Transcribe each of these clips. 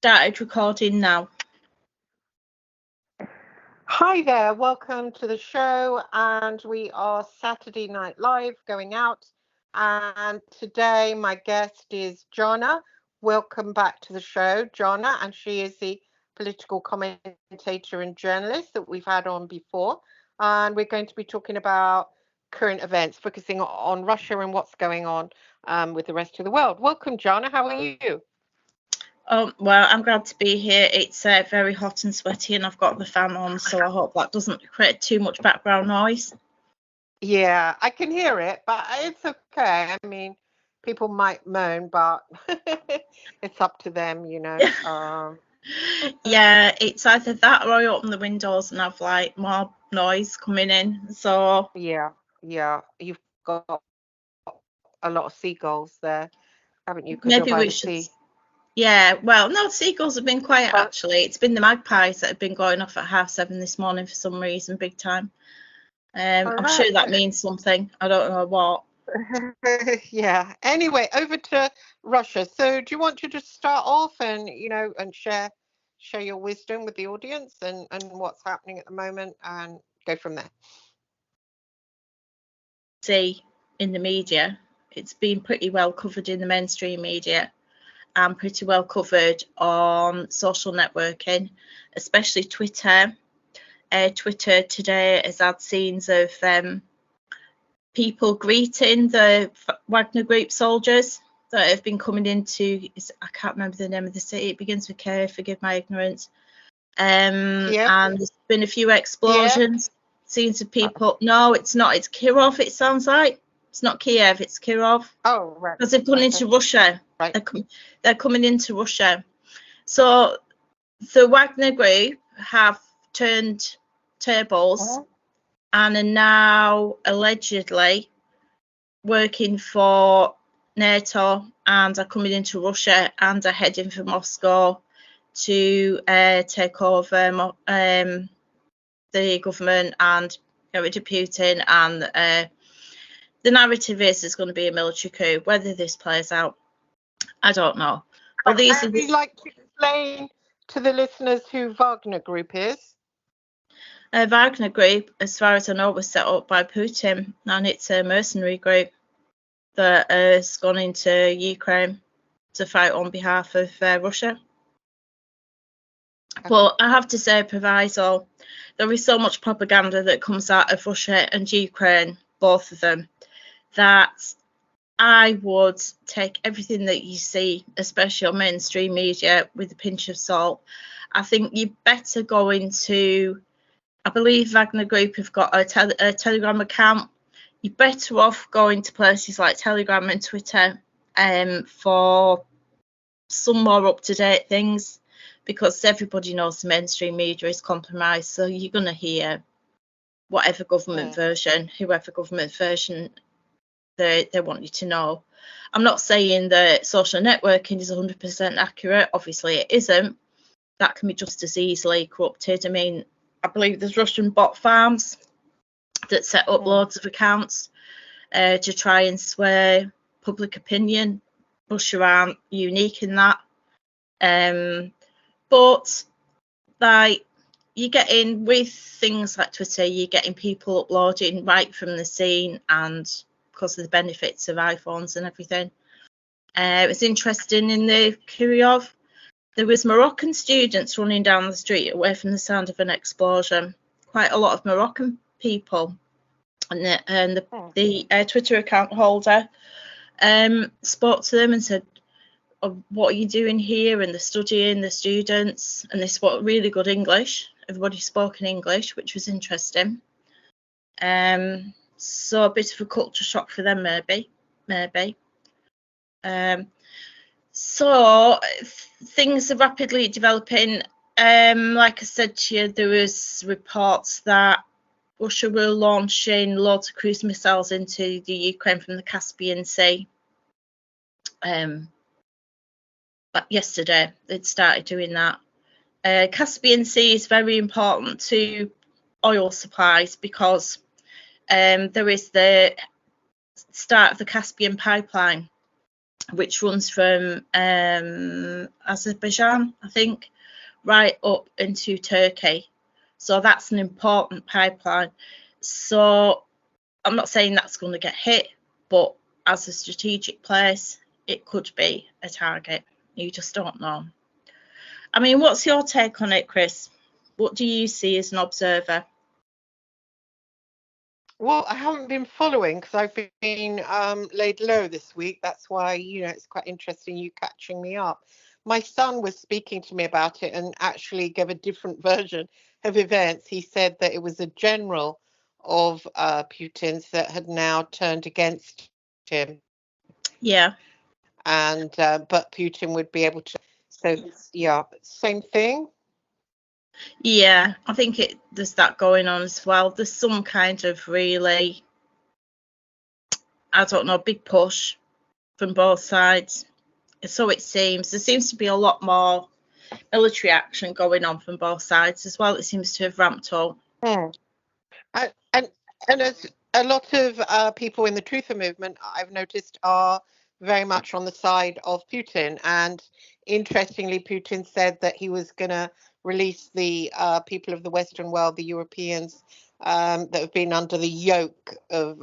Started recording now. Hi there, welcome to the show, and we are Saturday Night Live going out, and today my guest is Jana. Welcome back to the show, Jana, and she is the political commentator and journalist that we've had on before, and we're going to be talking about current events, focusing on Russia and what's going on with the rest of the world. Welcome, Jana, how are you? Oh, well, I'm glad to be here. It's very hot and sweaty and I've got the fan on, so I hope that doesn't create too much background noise. Yeah, I can hear it, but it's okay. I mean, people might moan, but it's up to them, you know. Yeah, it's either that or I open the windows and have like more noise coming in. So Yeah, you've got a lot of seagulls there, haven't you? Because you're maybe by we the should. sea. Yeah, well, no, the seagulls have been quiet But actually. It's been the magpies that have been going off at 7:30 this morning for some reason, big time. all I'm sure that right. means something. I don't know what. Yeah. Anyway, over to Russia. So, do you want to just start off and and share your wisdom with the audience and what's happening at the moment and go from there? See in the media, it's been pretty well covered in the mainstream media and pretty well covered on social networking, especially Twitter. Twitter today has had scenes of people greeting the Wagner Group soldiers that have been coming into, I can't remember the name of the city, it begins with K, forgive my ignorance. Kiev? And there's been a few Kiev? explosions, scenes of people. No, it's not, it's Kirov, it sounds like. It's not Kiev, it's Kirov. Oh, right. Because they've gone into Russia. Right. They're coming into Russia. So the Wagner Group have turned tables and are now allegedly working for NATO and are coming into Russia and are heading for Moscow to take over the government and get rid of Putin. And the narrative is there's going to be a military coup. Whether this plays out, I don't know. But these Would you like to explain to the listeners who Wagner Group is? Wagner Group, as far as I know, was set up by Putin, and it's a mercenary group that has gone into Ukraine to fight on behalf of Russia. But I have to say, proviso, there is so much propaganda that comes out of Russia and Ukraine, both of them, that I would take everything that you see, especially on mainstream media, with a pinch of salt. I think you better go into, I believe Wagner Group have got a Telegram account. You're better off going to places like Telegram and Twitter for some more up-to-date things, because everybody knows the mainstream media is compromised. So you're going to hear whatever government version, whoever government version they want you to know. I'm not saying that social networking is 100% accurate. Obviously, it isn't. That can be just as easily corrupted. I mean, I believe there's Russian bot farms that set up loads of accounts to try and sway public opinion. Russia aren't unique in that. But like, you get in with things like Twitter, you're getting people uploading right from the scene, and because of the benefits of iPhones and everything. It's interesting, in the Kirov, there was Moroccan students running down the street away from the sound of an explosion. Quite a lot of Moroccan people. And the Twitter account holder spoke to them and said, what are you doing here? And they're studying, the students, and they spoke really good English. Everybody spoke in English, which was interesting. So a bit of a culture shock for them, maybe. So things are rapidly developing. Like I said to you, there was reports that Russia were launching loads of cruise missiles into the Ukraine from the Caspian Sea. But yesterday they'd started doing that. Caspian Sea is very important to oil supplies because there is the start of the Caspian pipeline, which runs from Azerbaijan, I think, right up into Turkey. So that's an important pipeline. So I'm not saying that's going to get hit, but as a strategic place, it could be a target. You just don't know. I mean, what's your take on it, Chris? What do you see as an observer? Well, I haven't been following because I've been laid low this week. That's why, it's quite interesting you catching me up. My son was speaking to me about it and actually gave a different version of events. He said that it was a general of Putin's that had now turned against him. Yeah. And but Putin would be able to. So yeah, same thing. Yeah, I think there's that going on as well. There's some kind of really, I don't know, big push from both sides. So it seems. There seems to be a lot more military action going on from both sides as well. It seems to have ramped up. And as a lot of people in the Truther movement, I've noticed, are very much on the side of Putin. And interestingly, Putin said that he was going to release the people of the Western world, the Europeans, that have been under the yoke of,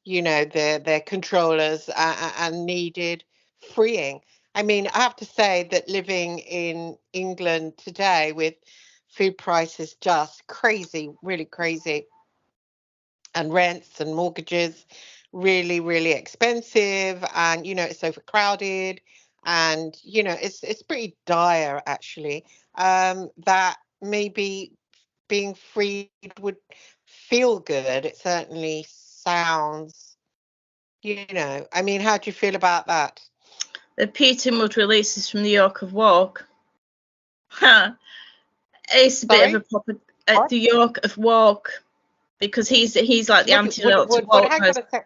their controllers and needed freeing. I mean, I have to say that living in England today with food prices just crazy, really crazy, and rents and mortgages really, really expensive, and it's overcrowded, and it's pretty dire actually. That maybe being freed would feel good. It certainly sounds, I mean, how do you feel about that? That Putin would release us from the yoke of woke. It's a bit of a proper the yoke of woke, because he's like the antidote to wokeness.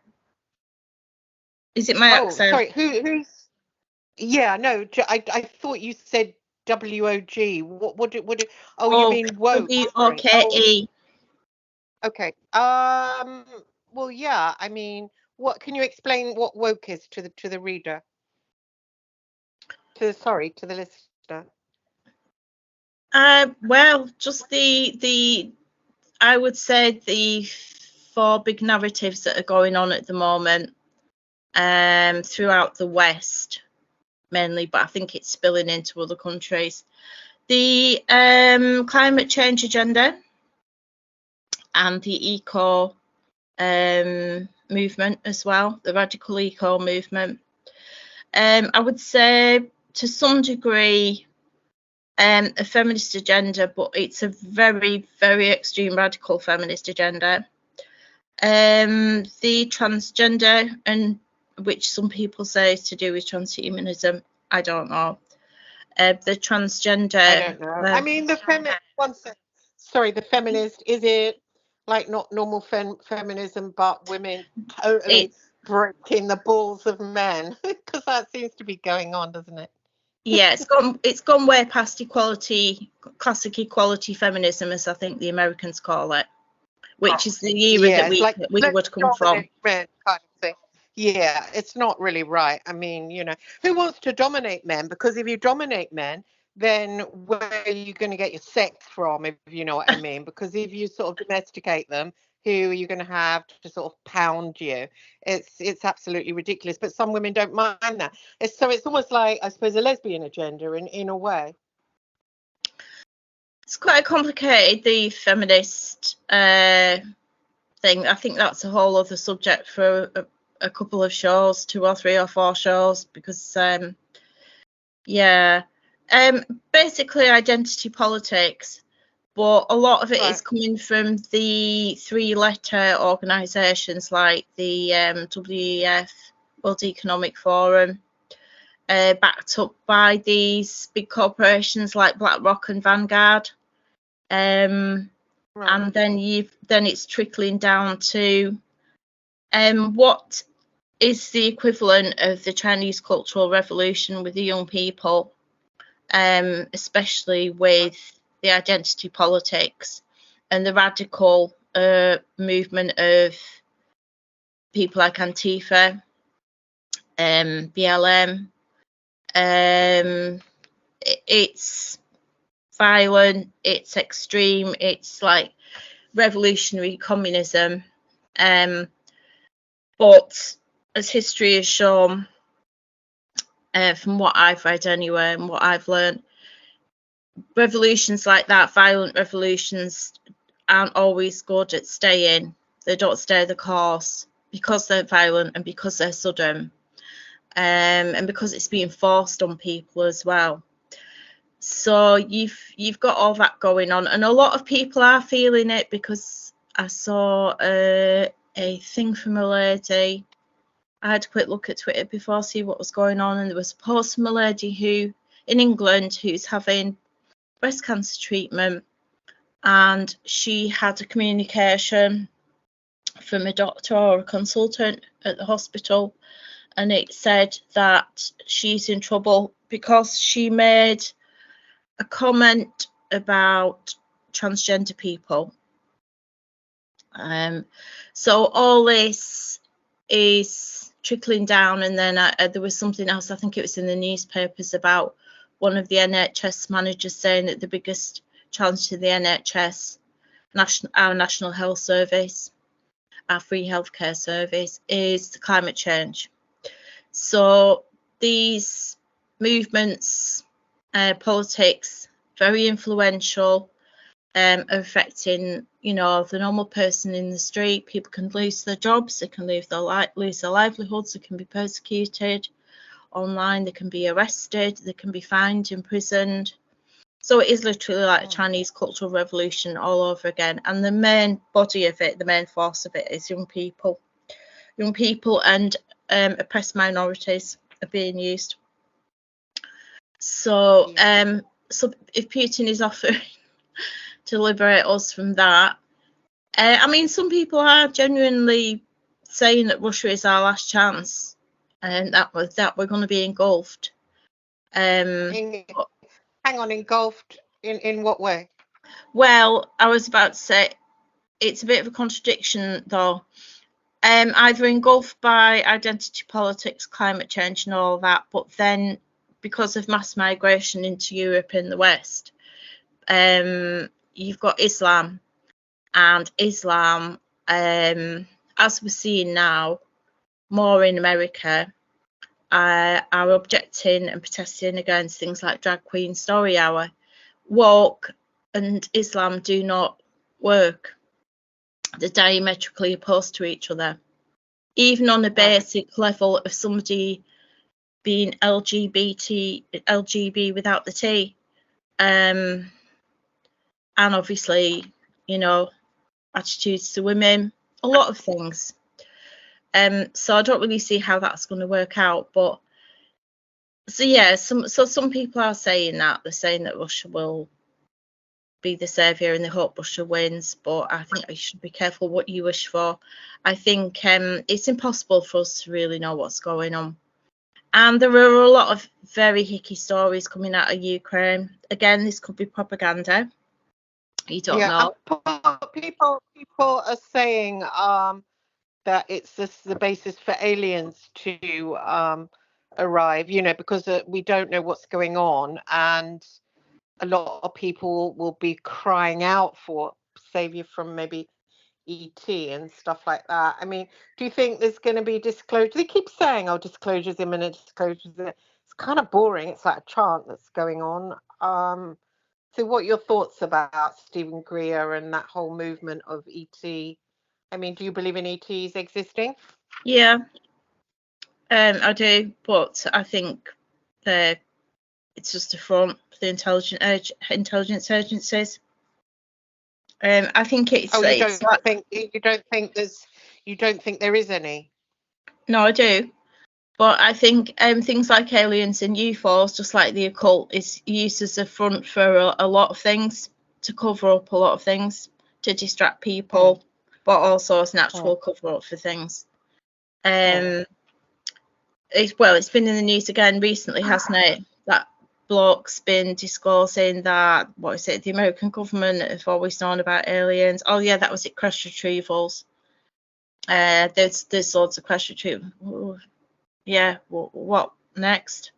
Is it my accent? Sorry, who's? Yeah, no, I thought you said WOG. What? Oh, you mean woke? WOKE. Okay. Well, yeah. I mean, what can you explain what woke is to the reader? To the listener. Well, just the I would say the four big narratives that are going on at the moment, throughout the West mainly, but I think it's spilling into other countries. The climate change agenda and the eco movement as well, the radical eco movement. I would say to some degree a feminist agenda, but it's a very, very extreme radical feminist agenda. The transgender, and which some people say is to do with transhumanism, I don't know. The transgender. I don't know. I mean, the feminist. Sorry, the feminist, is it like not normal feminism, but women totally breaking the balls of men? Because that seems to be going on, doesn't it? Yeah, it's gone way past equality, classic equality feminism, as I think the Americans call it, which is the era that we would come from. Men kind of thing. Yeah, it's not really right. I mean, who wants to dominate men? Because if you dominate men, then where are you going to get your sex from, if you know what I mean? Because if you sort of domesticate them, who are you going to have to sort of pound you? It's absolutely ridiculous. But some women don't mind that. It's almost like, I suppose, a lesbian agenda in a way. It's quite complicated, the feminist thing. I think that's a whole other subject for a couple of shows, 2 or 3 or 4 shows, because basically identity politics, but a lot of it is coming from the 3-letter organisations like the WEF, World Economic Forum, backed up by these big corporations like BlackRock and Vanguard. And then it's trickling down to what is the equivalent of the Chinese Cultural Revolution with the young people, especially with the identity politics and the radical movement of people like Antifa, BLM. It's violent, it's extreme, it's like revolutionary communism. But as history has shown, from what I've read anyway and what I've learned, revolutions like that, violent revolutions, aren't always good at staying. They don't stay the course because they're violent and because they're sudden, and because it's being forced on people as well. So you've got all that going on, and a lot of people are feeling it, because I saw a thing from a lady. I had a quick look at Twitter before, see what was going on, and there was a post from a lady who in England who's having breast cancer treatment, and she had a communication from a doctor or a consultant at the hospital, and it said that she's in trouble because she made a comment about transgender people. So all this is trickling down, and then there was something else, I think it was in the newspapers, about one of the NHS managers saying that the biggest challenge to the NHS, our National Health Service, our free healthcare service, is climate change. So these movements, politics, very influential, are affecting, you know, the normal person in the street. People can lose their jobs, they can lose their livelihoods, they can be persecuted online, they can be arrested, they can be fined, imprisoned. So it is literally like a Chinese cultural revolution all over again. And the main body of it, the main force of it, is young people. Young people and oppressed minorities are being used. So, so if Putin is offering to liberate us from that, I mean, some people are genuinely saying that Russia is our last chance, and that we're going to be engulfed. Hang on, engulfed in what way? Well, I was about to say it's a bit of a contradiction, though. Either engulfed by identity politics, climate change, and all that, but then because of mass migration into Europe and the West, you've got Islam, and Islam, as we're seeing now, more in America, are objecting and protesting against things like drag queen story hour. Woke and Islam do not work. They're diametrically opposed to each other, even on a basic level of somebody being LGB without the T, and obviously, you know, attitudes to women, a lot of things. So I don't really see how that's going to work out, but so yeah, some people are saying that. They're saying that Russia will be the saviour and they hope Russia wins, but I think you should be careful what you wish for. I think it's impossible for us to really know what's going on. And there are a lot of very hicky stories coming out of Ukraine. Again, this could be propaganda. You don't know. People are saying that it's the basis for aliens to arrive, you know, because we don't know what's going on, and a lot of people will be crying out for savior from maybe ET and stuff like that. I mean, do you think there's going to be disclosure? They keep saying, oh, disclosure's imminent, disclosure's imminent. It's kind of boring. It's like a chant that's going on. So what are your thoughts about Stephen Greer and that whole movement of ET? I mean, do you believe in ETs existing? Yeah, I do, but I think it's just a front for the intelligence agencies. I think it's. Oh, you don't think there is any? No, I do, but I think things like aliens and UFOs, just like the occult, is used as a front for a lot of things, to cover up a lot of things, to distract people, but also as an actual cover up for things. It's been in the news again recently, hasn't it? That bloke's been disclosing that, what is it, the American government have always known about aliens. Oh yeah, that was it, crash retrievals. There's loads of crash retrievals. yeah, what next?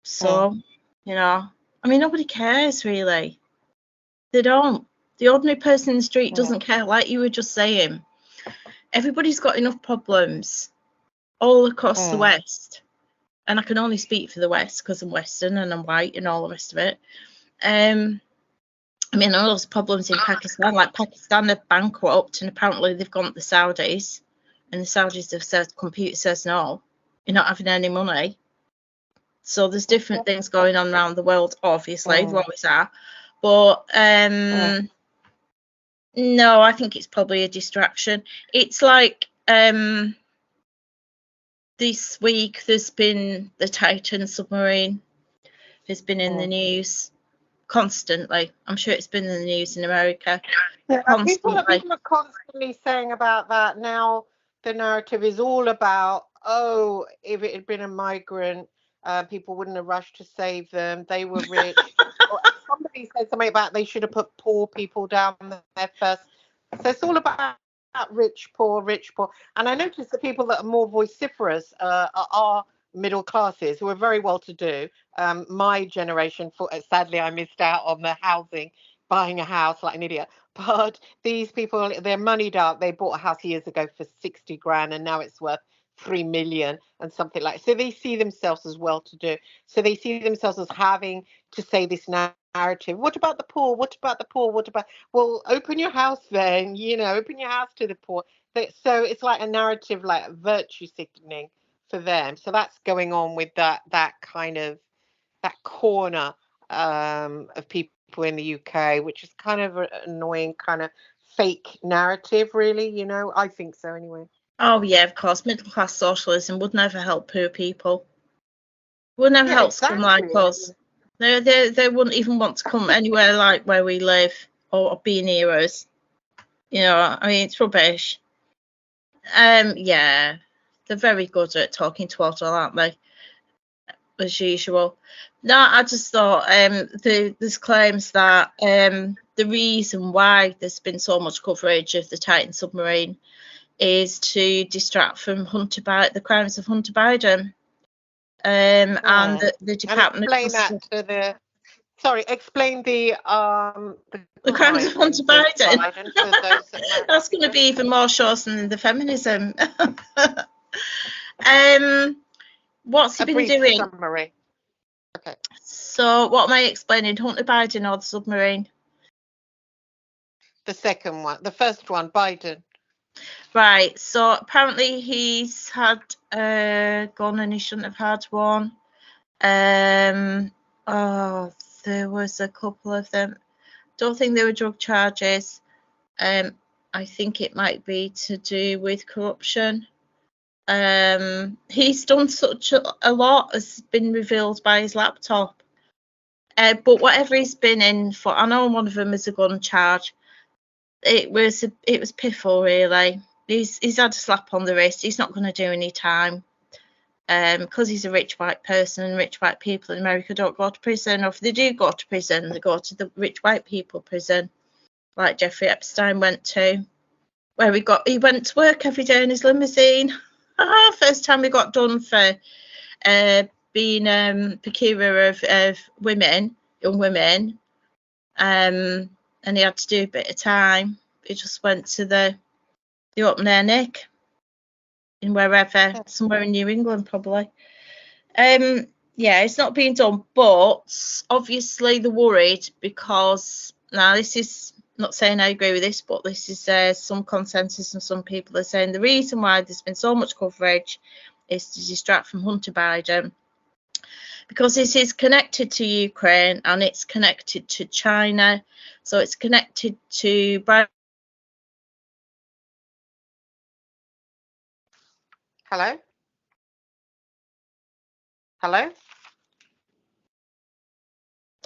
So, you know, I mean, nobody cares really. They don't. The ordinary person in the street doesn't care, like you were just saying. Everybody's got enough problems all across the West. And I can only speak for the West because I'm Western and I'm white and all the rest of it. I mean, I know there's problems in Pakistan, like Pakistan are bankrupt and apparently they've gone to the Saudis and the Saudis have said, computer says no, you're not having any money. So there's different things going on around the world, obviously, there always are. But no, I think it's probably a distraction. It's like this week there's been the Titan submarine has been in the news constantly. I'm sure it's been in the news in America. Yeah, people are constantly saying about that. Now the narrative is all about, oh, if it had been a migrant, people wouldn't have rushed to save them. They were rich. Or somebody said something about they should have put poor people down there first. So it's all about rich, poor, rich, poor. And I noticed the people that are more vociferous are middle classes who are very well to do. My generation, sadly, I missed out on the housing, buying a house like an idiot. But these people, they're moneyed up. They bought a house years ago for 60 grand and now it's worth 3 million and something like. So they see themselves as well to do. So they see themselves as having to say this narrative. What about the poor? What about the poor? What about, well, open your house then, open your house to the poor. So it's like a narrative, like virtue signaling for them. So that's going on with that kind of, that corner of people in the UK, which is kind of an annoying kind of fake narrative, really, I think so anyway. Oh yeah, of course, middle class socialism would never help poor people. Would never help scum like us. They wouldn't even want to come anywhere like where we live or be near us. I mean, it's rubbish. Yeah, they're very good at talking to us, aren't they? As usual. No, I just thought there's claims that the reason why there's been so much coverage of the Titan submarine is to distract from the crimes of Hunter Biden. And the Department and explain of that to explain the crimes of Hunter Biden. That's going to be even more chosen than the feminism. What's he been doing? Summary. Okay. So what am I explaining? Hunter Biden or the submarine? The second one. The first one, Biden. Right. So apparently he's had a gun and he shouldn't have had one. There was a couple of them. Don't think they were drug charges. I think it might be to do with corruption. He's done such a lot has been revealed by his laptop. But whatever he's been in for, I know one of them is a gun charge. It was piffle, really. He's had a slap on the wrist. He's not going to do any time. Because he's a rich white person, and rich white people in America don't go to prison, or if they do go to prison, they go to the rich white people prison, like Jeffrey Epstein went to, where he went to work every day in his limousine. First time he got done for being procurer of women, young women, and he had to do a bit of time. He just went to the open air Nick in wherever, somewhere in New England probably. Yeah, it's not being done, but obviously they're worried because now this is not saying I agree with this, but this is some consensus and some people are saying the reason why there's been so much coverage is to distract from Hunter Biden because this is connected to Ukraine and it's connected to China, so it's connected to Hello? Hello?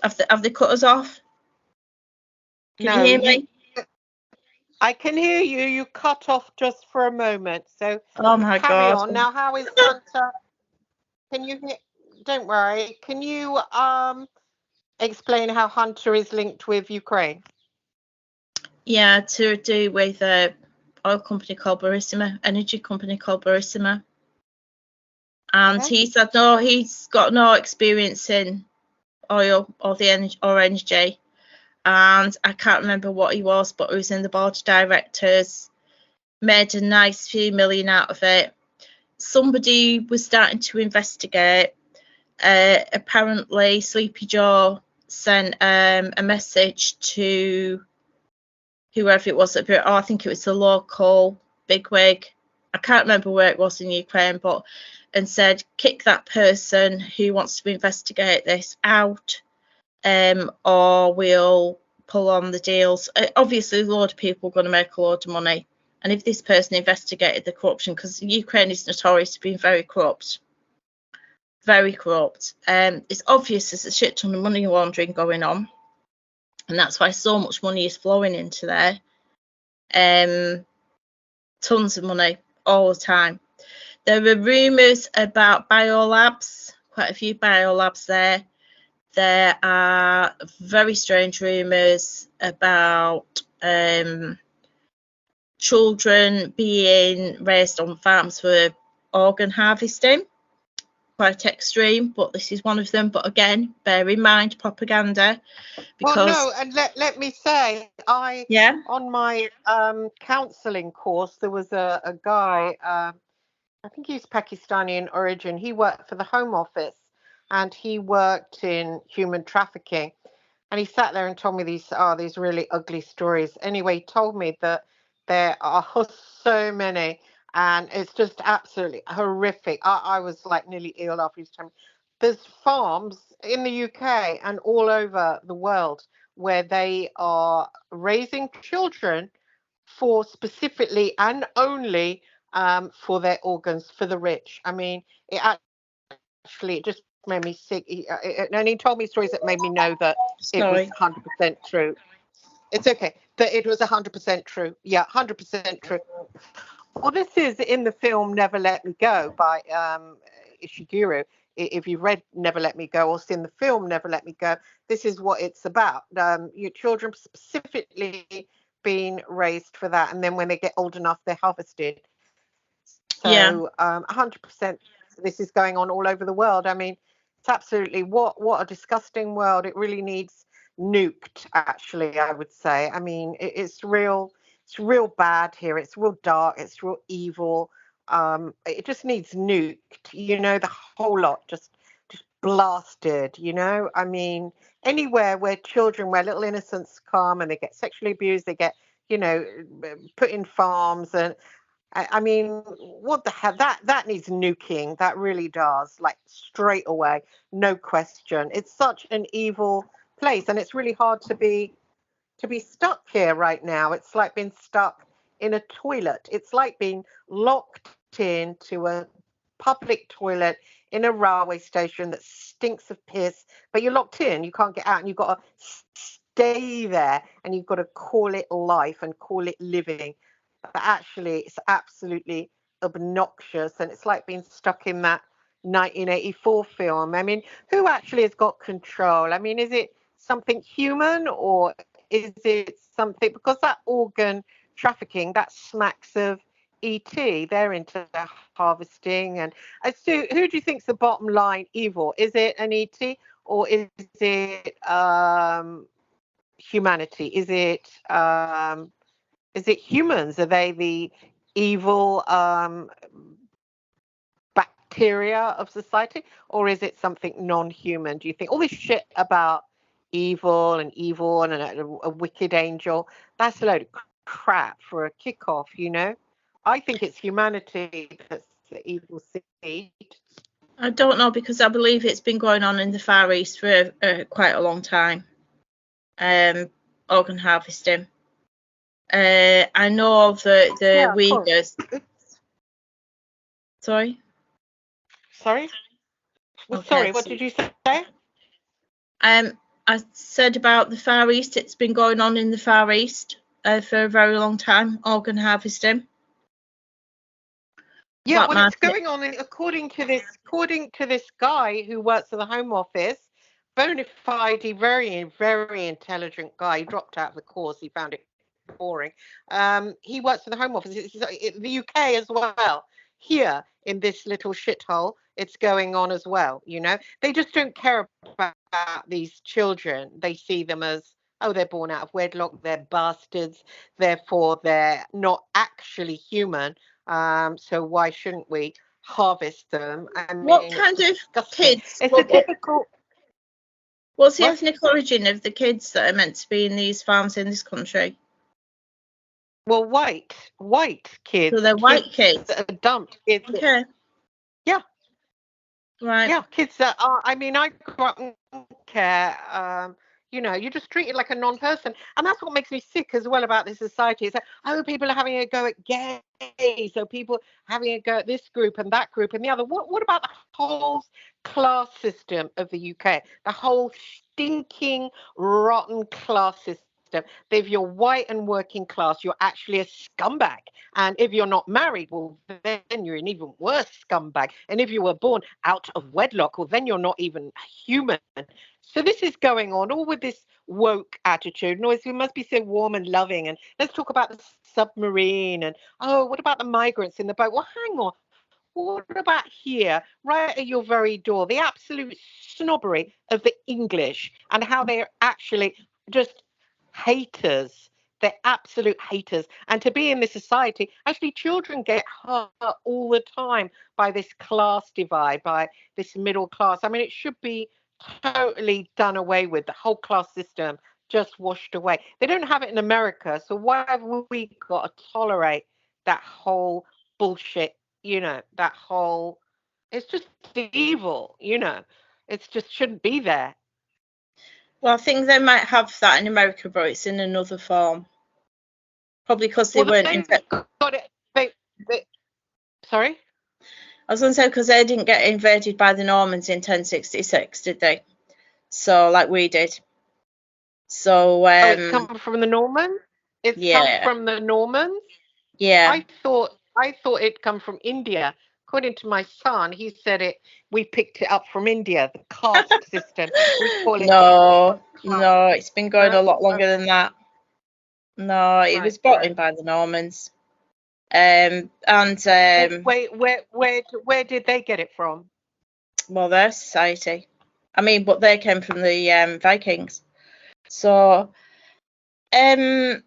Have they cut us off? Can you hear me? I can hear you. You cut off just for a moment. So oh my carry God. on. Now, how is Hunter? Can you hear? Don't worry. Can you explain how Hunter is linked with Ukraine? Yeah, to do with oil company called Burisma, energy company called Burisma. And he said no, he's got no experience in oil or energy. And I can't remember what he was, but he was in the board of directors, made a nice few million out of it. Somebody was starting to investigate. Apparently, Sleepy Joe sent a message to whoever it was. I think it was the local bigwig. I can't remember where it was in Ukraine, and said, kick that person who wants to investigate this out, or we'll pull on the deals. Obviously, a lot of people are going to make a lot of money. And if this person investigated the corruption, because Ukraine is notorious for being very corrupt, it's obvious there's a shit ton of money laundering going on. And that's why so much money is flowing into there. Tons of money all the time. There were rumours about biolabs, quite a few biolabs there. There are very strange rumours about children being raised on farms for organ harvesting. Quite extreme, but this is one of them. But again, bear in mind, propaganda. Because, well, no, and let me say, on my counselling course, there was a guy, I think he's Pakistani in origin. He worked for the Home Office and he worked in human trafficking. And he sat there and told me these really ugly stories. Anyway, he told me that there are so many, and it's just absolutely horrific. I was like nearly ill after his time. There's farms in the UK and all over the world where they are raising children for specifically and only for their organs, for the rich. I mean, it just made me sick. And he told me stories that made me know that it was 100% true. It's okay. That it was 100% true. Yeah, 100% true. Well, this is in the film Never Let Me Go by Ishiguro. If you've read Never Let Me Go or seen the film Never Let Me Go, this is what it's about. Your children specifically being raised for that. And then when they get old enough, they're harvested. So 100%. This is going on all over the world. I mean, it's absolutely what a disgusting world. It really needs nuked, actually, I would say. I mean, it's real bad here. It's real dark. It's real evil. It just needs nuked, the whole lot, just blasted, I mean, anywhere where little innocents come and they get sexually abused, they get, put in farms, and I mean, what the hell? That needs nuking. That really does. Like straight away, no question. It's such an evil place, and it's really hard to be stuck here right now. It's like being stuck in a toilet. It's like being locked into a public toilet in a railway station that stinks of piss, but you're locked in. You can't get out, and you've got to stay there, and you've got to call it life and call it living. But actually, it's absolutely obnoxious, and it's like being stuck in that 1984 film. I mean, who actually has got control? I mean, is it something human, or is it something, because that organ trafficking, that smacks of ET. They're into harvesting, and so who do you think's the bottom line evil? Is it an ET, or is it humanity? Is it humans? Are they the evil bacteria of society, or is it something non-human? Do you think all this shit about evil and a wicked angel, that's a load of crap for a kickoff, I think it's humanity that's the evil seed. I don't know, because I believe it's been going on in the Far East for quite a long time. Organ harvesting. I know that the Uyghurs. Sorry. Well, okay, sorry. What did you say? I said about the Far East. It's been going on in the Far East for a very long time. Organ harvesting. Yeah, well, it's going on, according to this guy who works at the Home Office, bona fide, very, very intelligent guy. He dropped out of the course. He found it boring. He works for the Home Office. It's the UK as well. here in this little shithole, it's going on as well. You know, they just don't care about these children. They see them as, oh, they're born out of wedlock, they're bastards, therefore they're not actually human. So why shouldn't we harvest them? I What mean, kind it's of disgusting. kids? It's a typical. What's the What? ethnic origin of the kids that are meant to be in these farms in this country? Well, white kids. So they're white kids. That are dumped. Kids. Okay. Yeah. Right. Yeah, kids that are. I mean, I grew up in care. You know, you're just treated like a non-person, and that's what makes me sick as well about this society. It's like, oh, people are having a go at gays, so people having a go at this group and that group and the other. What about the whole class system of the UK? The whole stinking, rotten class system. If you're white and working class, you're actually a scumbag. And if you're not married, well, then you're an even worse scumbag. And if you were born out of wedlock, well, then you're not even human. So this is going on, all with this woke attitude. No, we must be so warm and loving. And let's talk about the submarine. And, oh, what about the migrants in the boat? Well, hang on. What about here, right at your very door, the absolute snobbery of the English and how they're actually just haters. They're absolute haters. And to be in this society, actually, children get hurt all the time by this class divide, by this middle class. I mean, it should be totally done away with, the whole class system just washed away. They don't have it in America. So why have we got to tolerate that whole bullshit? You know, that whole, it's just evil, you know, it's just shouldn't be there. Well, I think they might have that in America, but it's in another form. Probably because they weren't got it. Sorry? I was going to say because they didn't get invaded by the Normans in 1066, did they? So, like we did. So, it's come from the Normans? It's come from the Normans? Yeah. I thought it'd come from India. According to my son, he said we picked it up from India, the caste system. We call it No, it's been going a lot longer than that. No, it was brought in by the Normans. Wait, where did they get it from? Well, their society. I mean, but they came from the Vikings. So, I've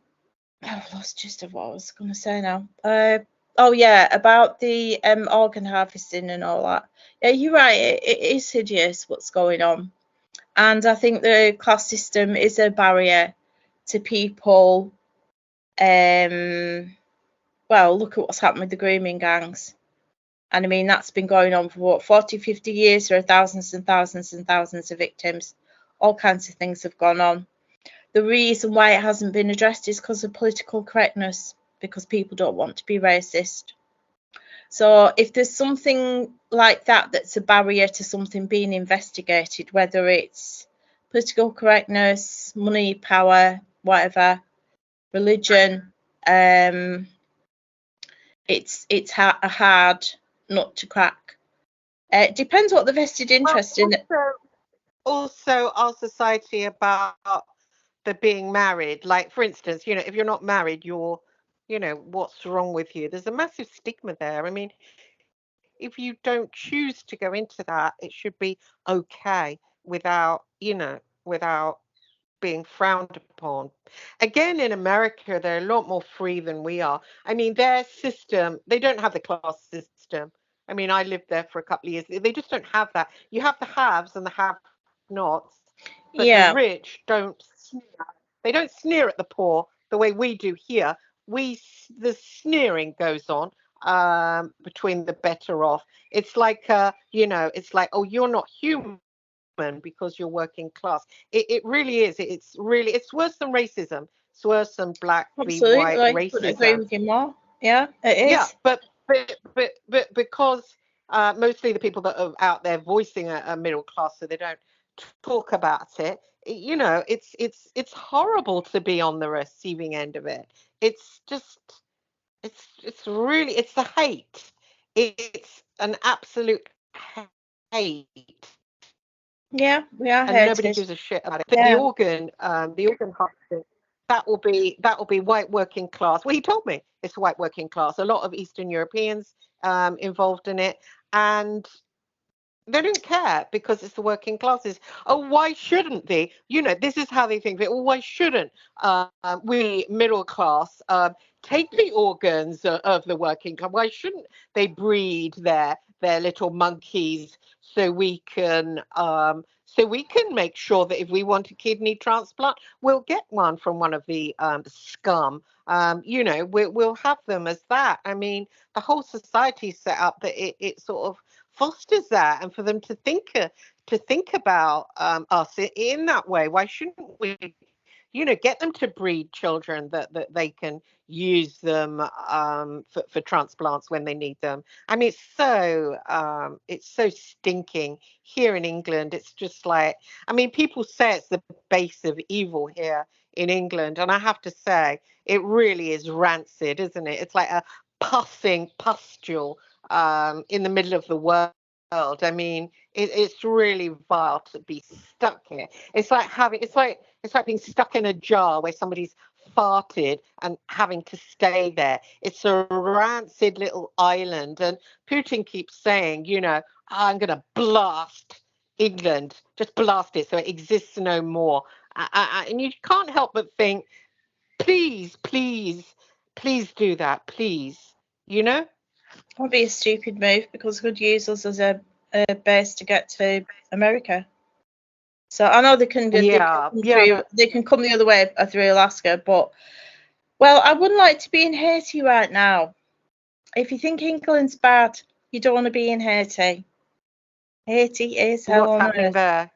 lost just of what I was going to say now. Oh yeah, about the organ harvesting and all that. Yeah, you're right. It is hideous what's going on, and I think the class system is a barrier to people. Well, look at what's happened with the grooming gangs. And I mean, that's been going on for what, 40, 50 years. There are thousands and thousands and thousands of victims. All kinds of things have gone on. The reason why it hasn't been addressed is because of political correctness, because people don't want to be racist. So if there's something like that that's a barrier to something being investigated, whether it's political correctness, money, power, whatever, religion, it's a hard nut to crack. It depends what the vested interest in it. Also, our society about the being married, like for instance, you know, if you're not married, you're, you know, what's wrong with you? There's a massive stigma there. I mean, if you don't choose to go into that, it should be okay without, you know, without being frowned upon. Again, in America, they're a lot more free than we are. I mean, their system, they don't have the class system. I mean, I lived there for a couple of years. They just don't have that. You have the haves and the have-nots, but the rich don't sneer. They don't sneer at the poor the way we do here. The sneering goes on between the better off. It's like, you know, it's like, oh, you're not human because you're working class. It really is. It's worse than racism. It's worse than black v white racism. Couldn't agree with you more. Yeah, it is. Yeah, but because mostly the people that are out there voicing a middle class, so they don't talk about it. You know, it's horrible to be on the receiving end of it. It's just it's really the hate. It's an absolute hate. Yeah, we are and hated. Nobody gives a shit about it. The organ harvesting, that will be white working class. Well, he told me it's white working class. A lot of Eastern Europeans involved in it, and they don't care because it's the working classes. Oh, why shouldn't they? This is how they think of it. Well, why shouldn't we middle class take the organs of the working class? Why shouldn't they breed their little monkeys so we can make sure that if we want a kidney transplant, we'll get one from one of the scum. We'll have them as that. I mean, the whole society's set up that it sort of fosters that, and for them to think about us in that way. Why shouldn't we get them to breed children that they can use them for transplants when they need them? I mean, it's so stinking here in England. It's just like, I mean, people say it's the base of evil here in England, and I have to say it really is rancid, isn't it? It's like a pussing pustule in the middle of the world. I mean, it's really vile to be stuck here. It's like being stuck in a jar where somebody's farted and having to stay there. It's a rancid little island, and Putin keeps saying, I'm going to blast England, just blast it so it exists no more. And you can't help but think, please, please, please do that, please. That'd be a stupid move because it could use us as a base to get to America. So I know they can come the other way through Alaska, but I wouldn't like to be in Haiti right now. If you think England's bad, you don't want to be in Haiti. Haiti is hell on earth. There?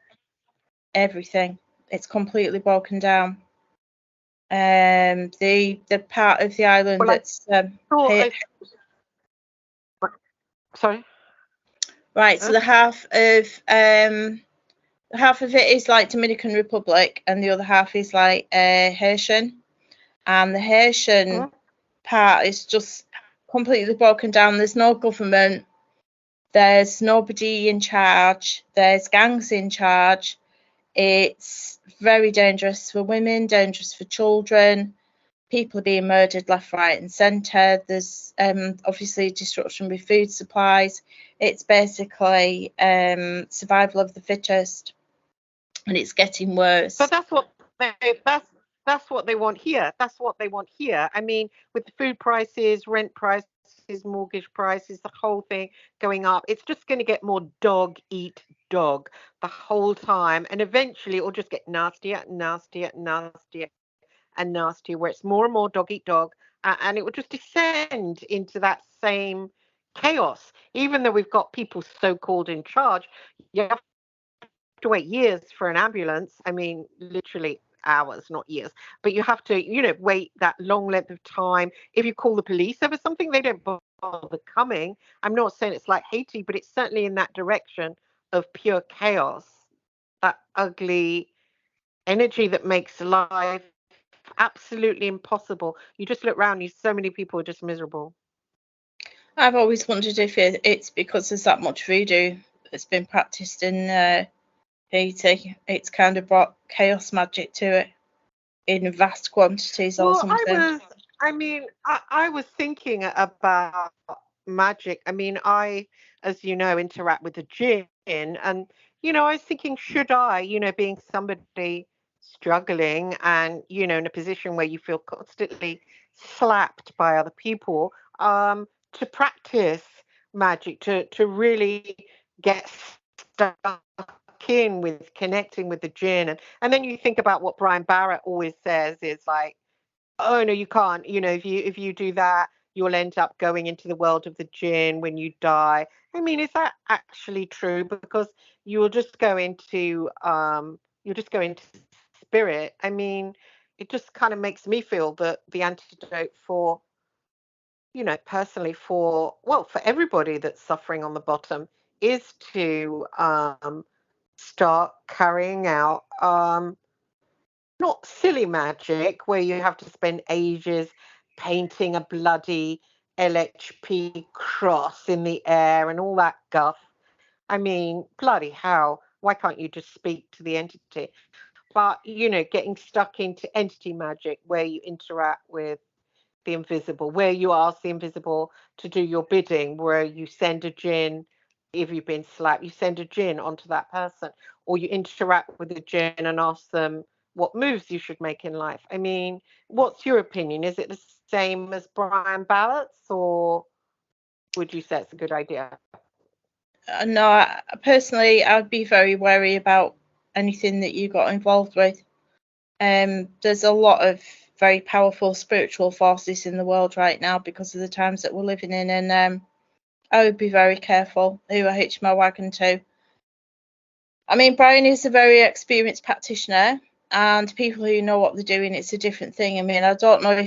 Everything. It's completely broken down. The part of the island that's sorry. Right, so the half of it is like Dominican Republic, and the other half is like Haitian, and the Haitian part is just completely broken down. There's no government, there's nobody in charge, there's gangs in charge. It's very dangerous for women, dangerous for children. People are being murdered left, right, and centre. There's obviously disruption with food supplies. It's basically survival of the fittest, and it's getting worse. But that's what they want here. That's what they want here. I mean, with the food prices, rent prices, mortgage prices, the whole thing going up, it's just going to get more dog eat dog the whole time, and eventually it will just get nastier and nastier and nastier and nastier, where it's more and more dog eat dog, and it will just descend into that same chaos. Even though we've got people so-called in charge, you have to wait years for an ambulance. I mean, literally hours, not years, but you have to, wait that long length of time. If you call the police over something, they don't bother coming. I'm not saying it's like Haiti, but it's certainly in that direction of pure chaos, that ugly energy that makes life absolutely impossible. You just look around, so many people are just miserable. I've always wondered if it's because there's that much voodoo that's been practiced in Haiti. It's kind of brought chaos magic to it in vast quantities or something. I was thinking about magic. I mean, I, as you know, interact with the jinn, and I was thinking, should I, being somebody struggling and in a position where you feel constantly slapped by other people, to practice magic, to really get stuck in with connecting with the jinn. And then you think about what Brian Barrett always says is like, oh no, you can't, if you do that, you'll end up going into the world of the jinn when you die. I mean, is that actually true? Because you'll just go into spirit. I mean, it just kind of makes me feel that the antidote for, personally, for everybody that's suffering on the bottom is to start carrying out not silly magic where you have to spend ages painting a bloody LHP cross in the air and all that guff. I mean, bloody hell, why can't you just speak to the entity? But, getting stuck into entity magic where you interact with the invisible, where you ask the invisible to do your bidding, where you send a jinn, if you've been slapped, you send a jinn onto that person, or you interact with the jinn and ask them what moves you should make in life. I mean, what's your opinion? Is it the same as Brian Ballott's, or would you say it's a good idea? No, personally, I'd be very wary about anything that you got involved with. There's a lot of very powerful spiritual forces in the world right now because of the times that we're living in, and I would be very careful who I hitch my wagon to. I mean, Brian is a very experienced practitioner, and people who know what they're doing, it's a different thing. I mean, I don't know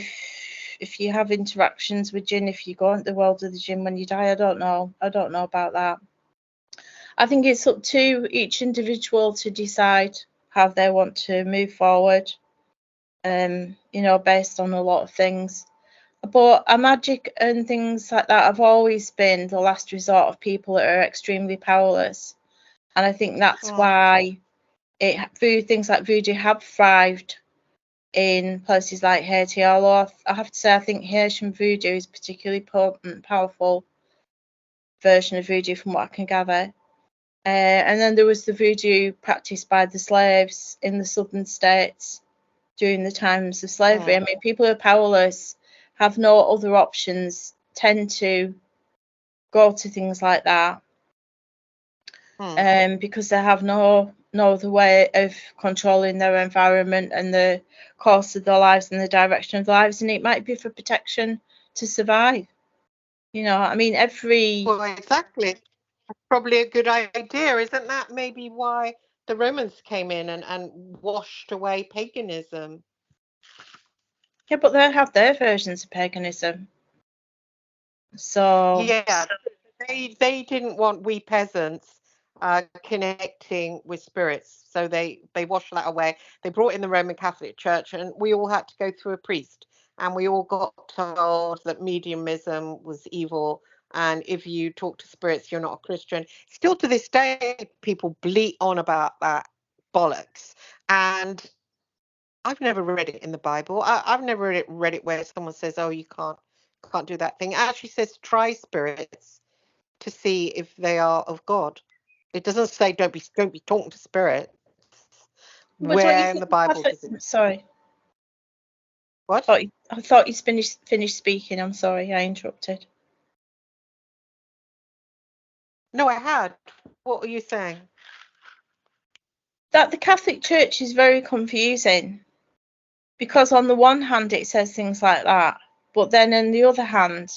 if you have interactions with jinn, if you go into the world of the jinn when you die. I don't know about that. I think it's up to each individual to decide how they want to move forward, based on a lot of things. But a magic and things like that have always been the last resort of people that are extremely powerless. And I think that's why things like voodoo have thrived in places like Haiti. Although I have to say, I think Haitian voodoo is a particularly potent, powerful version of voodoo from what I can gather. And then there was the voodoo practiced by the slaves in the southern states during the times of slavery. I mean, people who are powerless, have no other options, tend to go to things like that, because they have no other way of controlling their environment and the course of their lives and the direction of their lives, and it might be for protection to survive. I mean, Well, exactly. Probably a good idea. Isn't that maybe why the Romans came in and washed away paganism? Yeah, but they have their versions of paganism. So yeah, they didn't want we peasants connecting with spirits, so they washed that away. They brought in the Roman Catholic Church, and we all had to go through a priest, and we all got told that mediumism was evil, and if you talk to spirits, you're not a Christian. Still to this day, people bleat on about that bollocks, and I've never read it in the Bible. I've never read it where someone says, "Oh, you can't do that thing." It actually says try spirits to see if they are of God. It doesn't say don't be talking to spirits. Where in the Bible does it? Sorry. What? I thought you finished speaking. I'm sorry, I interrupted. No, I had. What were you saying? That the Catholic Church is very confusing, because on the one hand it says things like that, but then on the other hand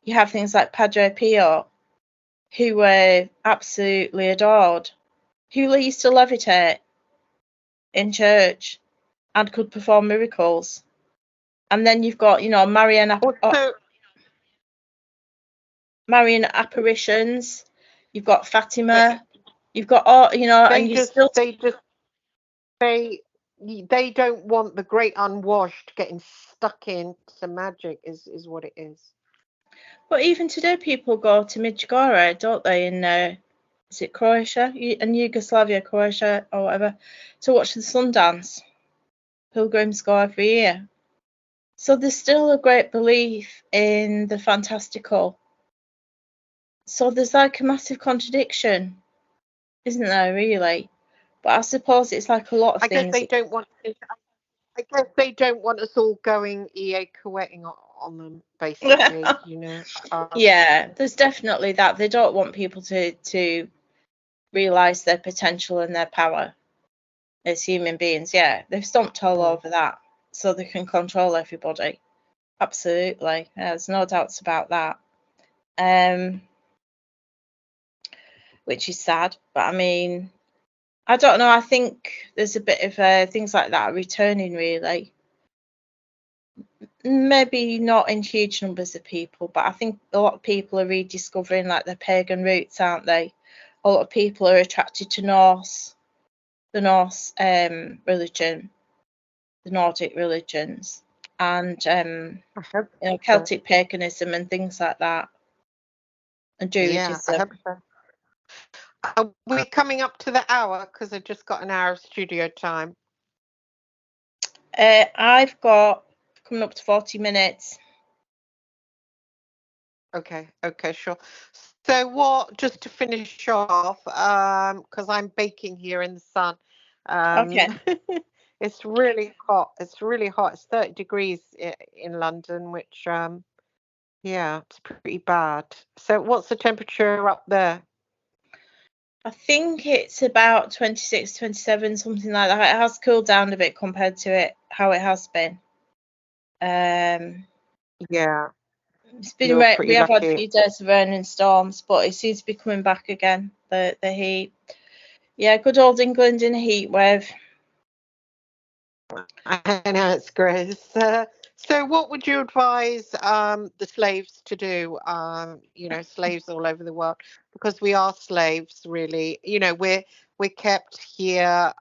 you have things like Padre Pio, who were absolutely adored, who used to levitate in church and could perform miracles. And then you've got, Marian apparitions. You've got Fatima. You've got all, they don't want the great unwashed getting stuck into magic. Is what it is. But even today, people go to Medjugorje, don't they? In is it Croatia? In Yugoslavia, Croatia, or whatever, to watch the sun dance. Pilgrims go every year. So there's still a great belief in the fantastical. So there's like a massive contradiction, isn't there, really? But I suppose it's like a lot of things. I guess they don't want us all going quetting on them, basically. Yeah, there's definitely that. They don't want people to realise their potential and their power as human beings. Yeah, they've stomped all over that so they can control everybody. Absolutely. There's no doubts about that. Which is sad, but I mean, I don't know. I think there's a bit of things like that returning, really. Maybe not in huge numbers of people, but I think a lot of people are rediscovering like their pagan roots, aren't they? A lot of people are attracted to the Norse religion, the Nordic religions, and Celtic paganism and things like that, and Druidism. Yeah, are we coming up to the hour? Because I've just got an hour of studio time. I've got coming up to 40 minutes. Okay, sure. So just to finish off, because I'm baking here in the sun. Okay. It's really hot. It's really hot. It's 30 degrees in London, which yeah, it's pretty bad. So what's the temperature up there? I think it's about 26, 27, something like that. It has cooled down a bit compared to how it has been. Yeah, It's been you're pretty we have had a lucky. few days of rain and storms, but it seems to be coming back again. The heat. Yeah, good old England in a heat wave. I know, it's great. So what would you advise the slaves to do? Slaves all over the world, because we are slaves, really. We're kept here.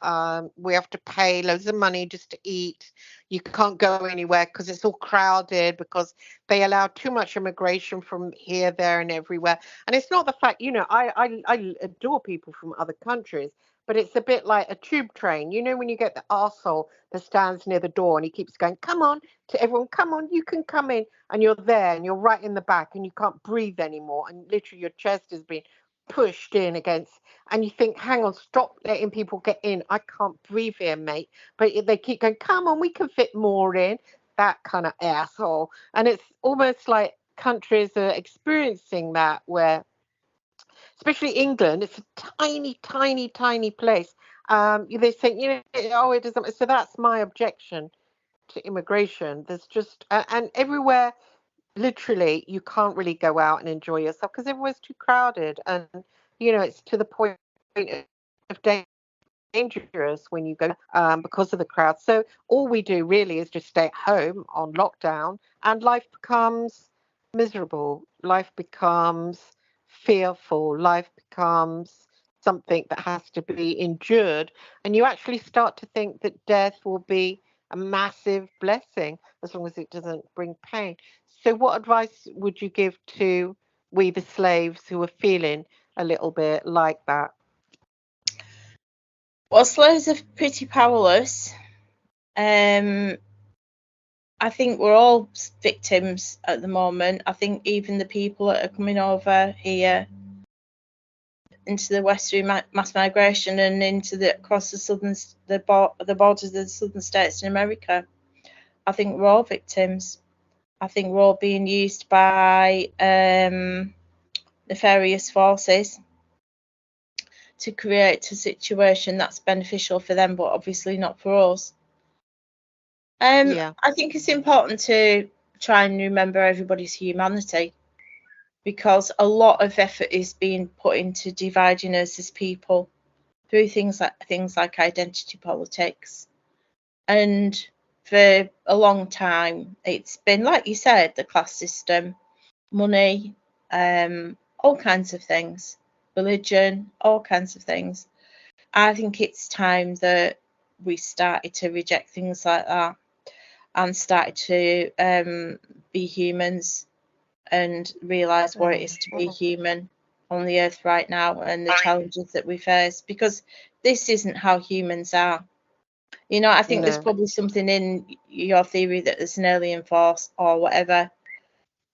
We have to pay loads of money just to eat. You can't go anywhere because it's all crowded, because they allow too much immigration from here, there, and everywhere. And it's not the fact, I adore people from other countries, but it's a bit like a tube train. When you get the arsehole that stands near the door and he keeps going, come on, to everyone, come on, you can come in. And you're there and you're right in the back and you can't breathe anymore. And literally your chest is being pushed in against, and you think, hang on, stop letting people get in. I can't breathe here, mate. But they keep going, come on, we can fit more in. That kind of asshole. And it's almost like countries are experiencing that, where especially England, it's a tiny, tiny, tiny place. They think, oh, it doesn't. So that's my objection to immigration. There's just, and everywhere, literally, you can't really go out and enjoy yourself because everywhere's too crowded. And, it's to the point of dangerous when you go because of the crowd. So all we do really is just stay at home on lockdown, and life becomes miserable. Life becomes fearful. Life becomes something that has to be endured. And you actually start to think that death will be a massive blessing as long as it doesn't bring pain. So what advice would you give to we the slaves who are feeling a little bit like that? Well, slaves are pretty powerless. I think we're all victims at the moment. I think even the people that are coming over here into the West through mass migration and across the borders of the southern states in America, I think we're all victims. I think we're all being used by nefarious forces to create a situation that's beneficial for them, but obviously not for us. Yeah. I think it's important to try and remember everybody's humanity, because a lot of effort is being put into dividing us as people through things like identity politics. And for a long time, it's been, like you said, the class system, money, all kinds of things, religion, all kinds of things. I think it's time that we started to reject things like that and started to be humans and realise what it is to be human on the earth right now and the challenges that we face, because this isn't how humans are. I think there's probably something in your theory that there's an alien force or whatever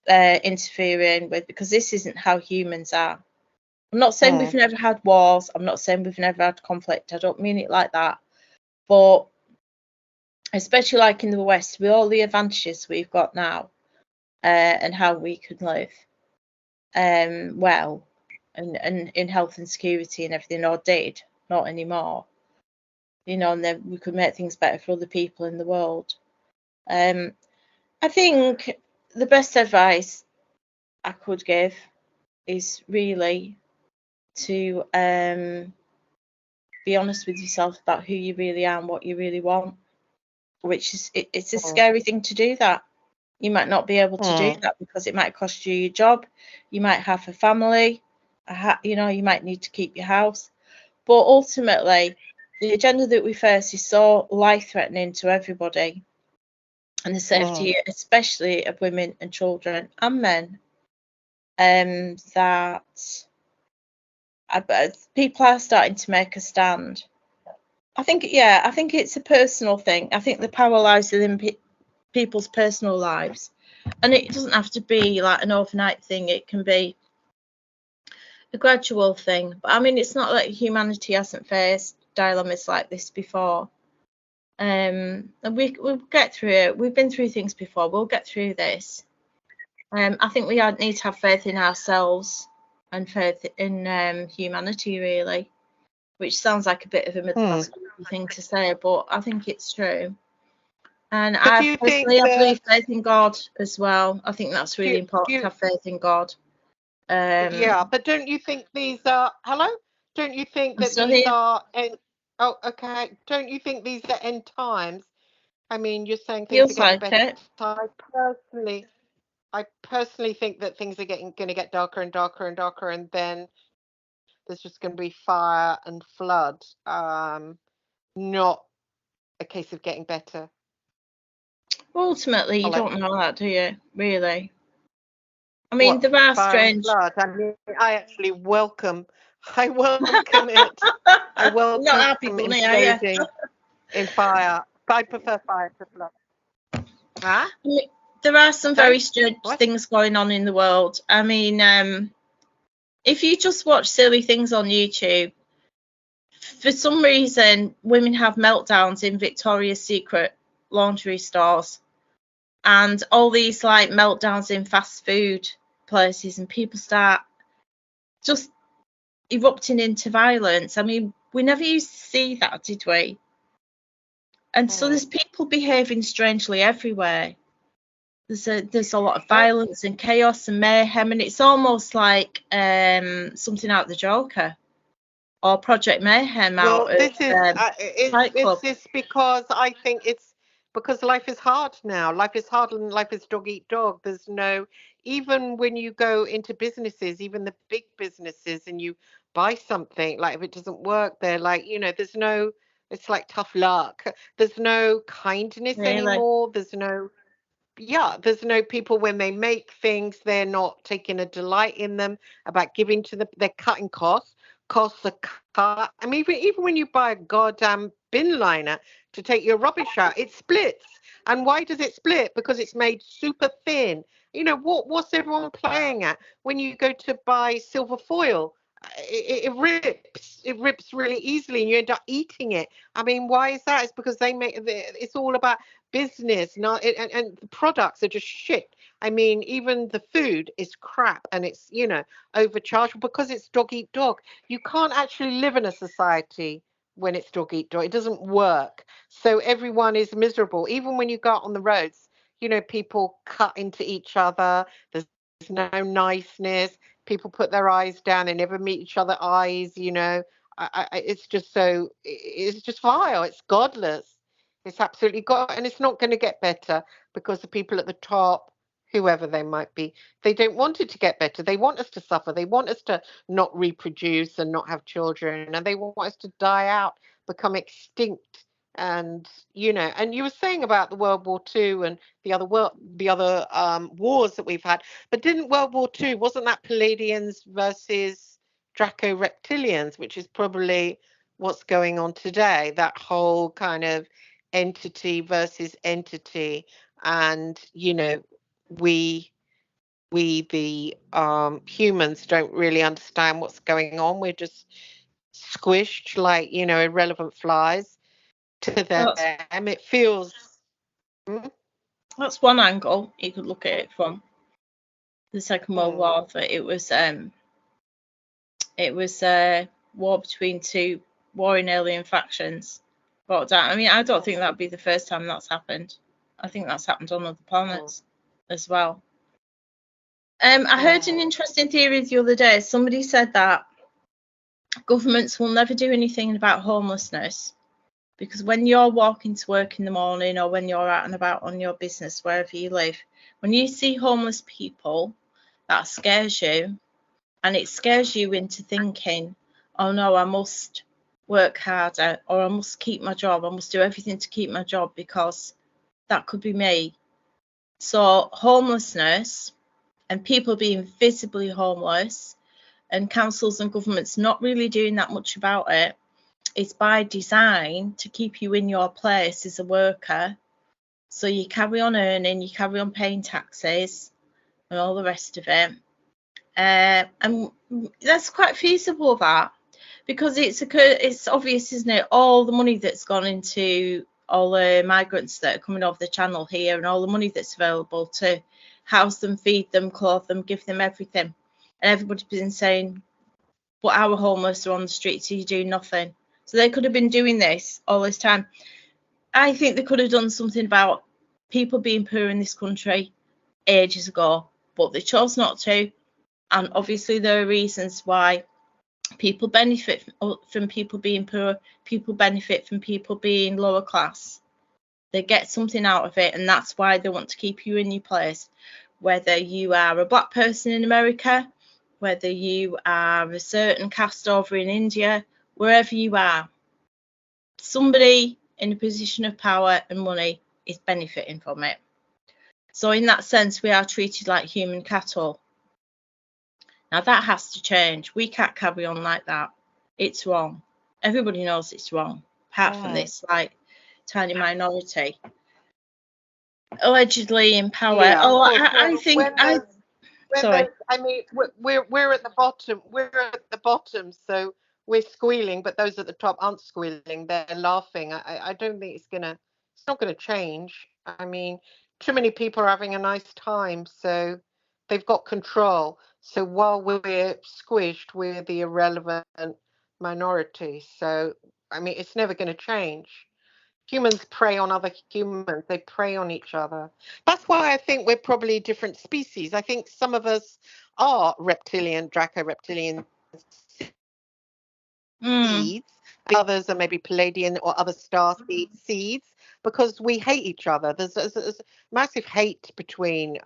interfering with, because this isn't how humans are. I'm not saying we've never had wars. I'm not saying we've never had conflict. I don't mean it like that. But especially like in the West, with all the advantages we've got now and how we can live well and in health and security and everything, or did, not anymore. And then we could make things better for other people in the world. I think the best advice I could give is really to be honest with yourself about who you really are and what you really want, which is it's a scary thing to do that. You might not be able to do that because it might cost you your job. You might have a family, you might need to keep your house. But ultimately, the agenda that we face is so life-threatening to everybody, and the safety, especially of women and children and men, that people are starting to make a stand. I think it's a personal thing. I think the power lies within people's personal lives, And it doesn't have to be like an overnight thing. It can be a gradual thing. But I mean, it's not like humanity hasn't faced dilemmas like this before. And we'll get through it. We've been through things before. We'll get through this. I think we need to have faith in ourselves and faith in humanity, really, which sounds like a bit of a middle-class thing to say, but I think it's true. And I believe faith in God as well. I think that's really important to have faith in God. Yeah, but don't you think these are Don't you think that these are don't you think these are end times? I mean, you're saying things are getting better. I personally think that things are going to get darker and darker and darker, and then there's just going to be fire and flood. Not a case of getting better. Ultimately, you don't know that, do you? Really? I mean, there are strange. Flood? I mean, I actually welcome it. I welcome not happy, bunny, imploding in fire. But I prefer fire to flood. Huh? I mean, there are some very strange things going on in the world. I mean, if you just watch silly things on YouTube, for some reason, women have meltdowns in Victoria's Secret lingerie stores, and all these like meltdowns in fast food places, and people start just erupting into violence. I mean, we never used to see that, did we? And so there's people behaving strangely everywhere. There's a lot of violence and chaos and mayhem, and it's almost like something out of the Joker or Project Mayhem out of Fight Club. It's because I think it's because life is hard now. Life is hard and life is dog eat dog. There's no, even when you go into businesses, even the big businesses, and you buy something, like if it doesn't work, they're like, there's no, it's like tough luck. There's no kindness anymore. There's no people when they make things, they're not taking a delight in them, about giving to them. They're cutting costs are cut. I mean, even when you buy a goddamn bin liner to take your rubbish out, it splits. And why does it split? Because it's made super thin. What's everyone playing at? When you go to buy silver foil, it rips really easily, and you end up eating it. I mean, why is that? It's because it's all about business, and the products are just shit. I mean, even the food is crap, and it's overcharged because it's dog eat dog. You can't actually live in a society when it's dog eat dog. It doesn't work. So everyone is miserable. Even when you go out on the roads, people cut into each other. There's no niceness. People put their eyes down. They never meet each other eyes. It's just vile. It's godless. It's absolutely and it's not going to get better because the people at the top, whoever they might be, they don't want it to get better. They want us to suffer. They want us to not reproduce and not have children, and they want us to die out, become extinct. And and you were saying about the World War II and the other wars that we've had, but didn't World War II, wasn't that Palladians versus Draco Reptilians, which is probably what's going on today? That whole kind of entity versus entity, and we the humans don't really understand what's going on. We're just squished like irrelevant flies to them. It feels that's one angle you could look at it from, the Second World War, that it was a war between two warring alien factions. But I mean, I don't think that'd be the first time that's happened. I think that's happened on other planets as well. I heard an interesting theory the other day. Somebody said that governments will never do anything about homelessness, because when you're walking to work in the morning, or when you're out and about on your business, wherever you live, when you see homeless people, that scares you, and it scares you into thinking, oh no, I must work harder, or I must keep my job, I must do everything to keep my job, because that could be me. So homelessness and people being visibly homeless, and councils and governments not really doing that much about it, is by design to keep you in your place as a worker, So you carry on earning, you carry on paying taxes and all the rest of it. And that's quite feasible, that, because it's obvious, isn't it, all the money that's gone into all the migrants that are coming over the channel here, and all the money that's available to house them, feed them, clothe them, give them everything. And everybody's been saying, but our homeless are on the streets, so you do nothing. So they could have been doing this all this time. I think they could have done something about people being poor in this country ages ago, but they chose not to. And obviously there are reasons why. People benefit from people being poor. People benefit from people being lower class. They get something out of it, and that's why they want to keep you in your place. Whether you are a black person in America, whether you are a certain caste over in India, wherever you are, somebody in a position of power and money is benefiting from it. So in that sense, we are treated like human cattle. Now that has to change. We can't carry on like that. It's wrong. Everybody knows it's wrong, apart from this like tiny minority allegedly in power. I think sorry. I mean, we're at the bottom. We're at the bottom, so we're squealing, but those at the top aren't squealing. They're laughing. I don't think it's not gonna change. I mean, too many people are having a nice time, so they've got control. So while we're squished, we're the irrelevant minority. So I mean, it's never going to change. Humans prey on other humans. They prey on each other. That's why I think we're probably different species. I think some of us are reptilian, Draco-reptilian seeds. The others are maybe Palladian or other star seeds, because we hate each other. There's massive hate between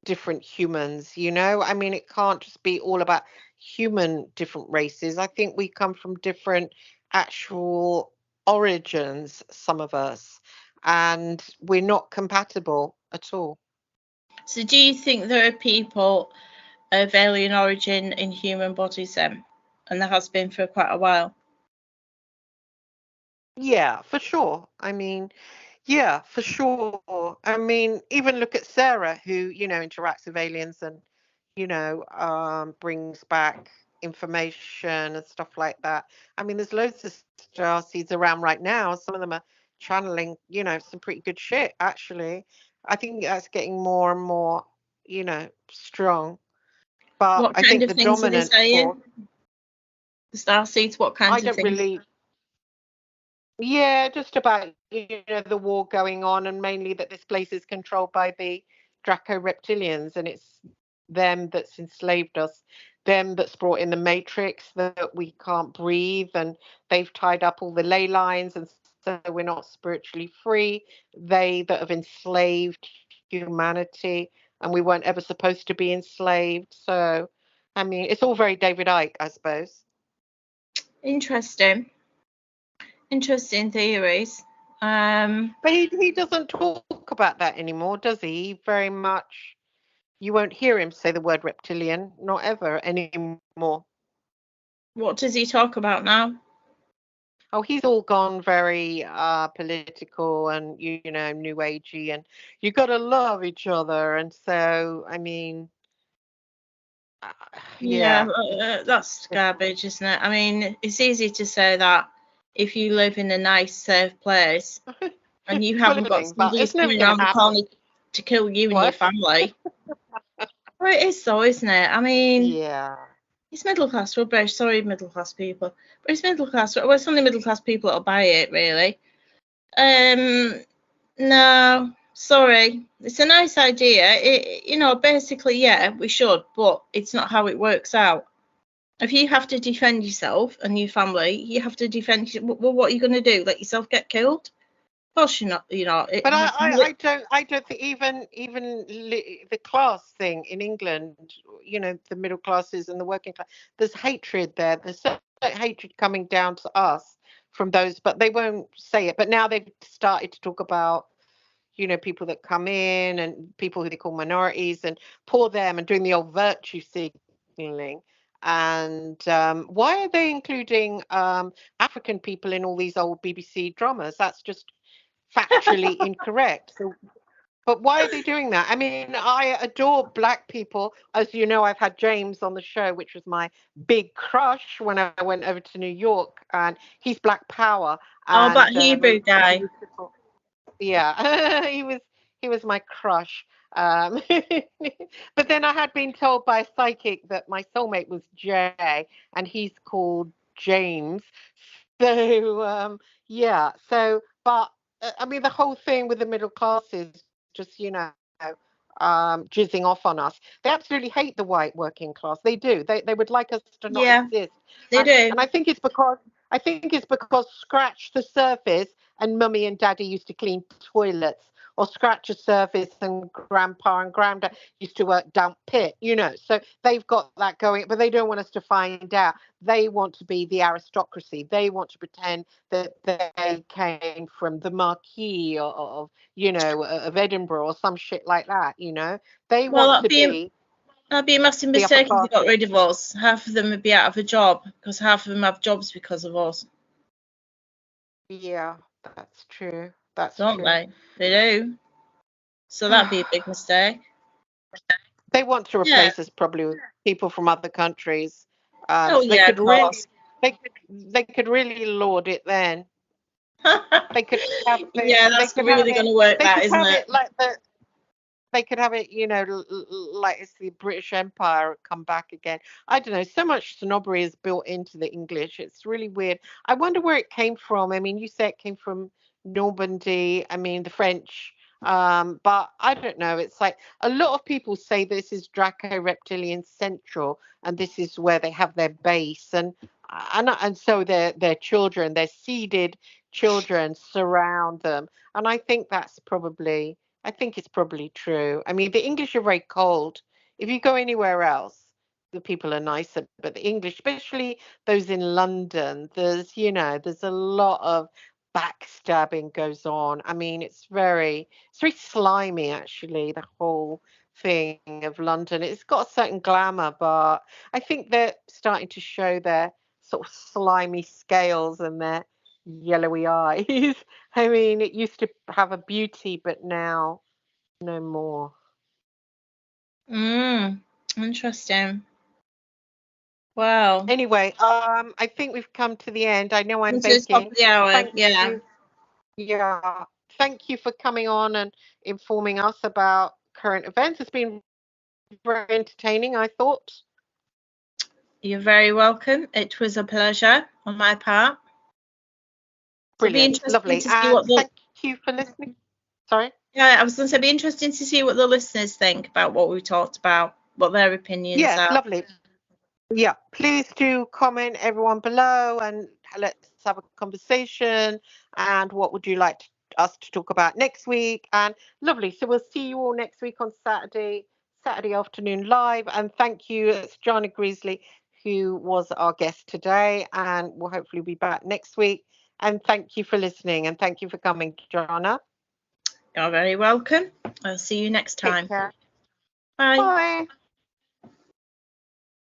different humans, you know? I mean, it can't just be all about human different races. I think we come from different actual origins, some of us, and we're not compatible at all. So do you think there are people of alien origin in human bodies then? And there has been for quite a while. Yeah, for sure. I mean, yeah, for sure. I mean, even look at Sarah, who, you know, interacts with aliens and, you know, brings back information and stuff like that. I mean, there's loads of star seeds around right now. Some of them are channeling, you know, some pretty good shit, actually. I think that's getting more and more, you know, strong. But What I kind think of the things are they dominant saying? force, The star seeds, what I kinds of don't things? really. Yeah, just about, you know, the war going on, and mainly that this place is controlled by the Draco reptilians, and it's them that's enslaved us, them that's brought in the matrix that we can't breathe, and they've tied up all the ley lines, and so we're not spiritually free. They that have enslaved humanity, and we weren't ever supposed to be enslaved. So, I mean, it's all very David Icke, I suppose. Interesting theories. But he doesn't talk about that anymore, does he? He very much, you won't hear him say the word reptilian, not ever anymore. What does he talk about now? Oh, he's all gone very political and, you know, new agey, and you got to love each other. And so, I mean, Yeah, yeah, that's garbage, isn't it? I mean, it's easy to say that if you live in a nice, safe place and you haven't got but somebody it's never coming going around to the happen. corner to kill you and your What? family. Well, it is so, isn't it? I mean, Yeah. it's middle class rubbish. Sorry, middle class people, but it's middle class. Well, it's only middle class people that'll buy it, really. No, sorry. It's a nice idea. You know, basically, yeah, we should, but it's not how it works out. If you have to defend yourself and your family, you have to defend. Well, what are you going to do? Let yourself get killed? Of course you're not. You know. But I don't think even the class thing in England, you know, the middle classes and the working class, there's hatred there. There's so hatred coming down to us from those, but they won't say it. But now they've started to talk about, you know, people that come in and people who they call minorities, and poor them, and doing the old virtue signaling. And why are they including African people in all these old BBC dramas? That's just factually incorrect. So, but why are they doing that? I mean, I adore black people. As you know, I've had James on the show, which was my big crush when I went over to New York, and he's Black Power. Oh, And that Hebrew guy. yeah, he was my crush. But then I had been told by a psychic that my soulmate was Jay, and he's called James. So yeah. So, but I mean, the whole thing with the middle classes, just jizzing off on us. They absolutely hate the white working class. They do. They would like us to not Yeah, exist. they do. And I think it's because scratch the surface and mummy and daddy used to clean toilets, or scratch a surface and grandpa and granddad used to work dump pit, So they've got that going, but they don't want us to find out. They want to be the aristocracy. They want to pretend that they came from the Marquis of Edinburgh or some shit like that, They Well, want to be that'd be a massive the upper mistake if they got classes. rid of us. Half of them would be out of a job because half of them have jobs because of us. Yeah, that's true. That's Don't true. they? They do. So that'd be a big mistake. They want to replace us probably with people from other countries. Oh So they yeah, could of really, course. they could really lord it then. They could have Yeah, they that's could have really it. going to work, They that, could isn't have it? it like they could have it, like it's the British Empire come back again. I don't know. So much snobbery is built into the English. It's really weird. I wonder where it came from. I mean, you say it came from Normandy. I mean, the French. But I don't know. It's like a lot of people say this is Draco Reptilian Central, and this is where they have their base, and so their children, their seeded children, surround them. And I think it's probably true. I mean, the English are very cold. If you go anywhere else, the people are nicer, but the English, especially those in London, there's a lot of backstabbing goes on. I mean, it's very slimy, actually, the whole thing of London. It's got a certain glamour, but I think they're starting to show their sort of slimy scales and their yellowy eyes. I mean, it used to have a beauty, but now no more. Interesting. Wow. Anyway, I think we've come to the end. I know I'm Into the top baking. of the hour, Thank yeah. you. Yeah. Thank you for coming on and informing us about current events. It's been very entertaining, I thought. You're very welcome. It was a pleasure on my part. Brilliant. Lovely. And thank you for listening. Sorry? Yeah, I was going to say, it'd be interesting to see what the listeners think about what we talked about, what their opinions are. Lovely. Yeah, please do comment, everyone below, and let's have a conversation. And what would you like us to talk about next week? And lovely. So we'll see you all next week on Saturday afternoon live. And thank you. It's Jana Greasley, who was our guest today, and we'll hopefully be back next week. And thank you for listening, and thank you for coming, Jana. You're very welcome. I'll see you next time. Take care. Bye. Bye.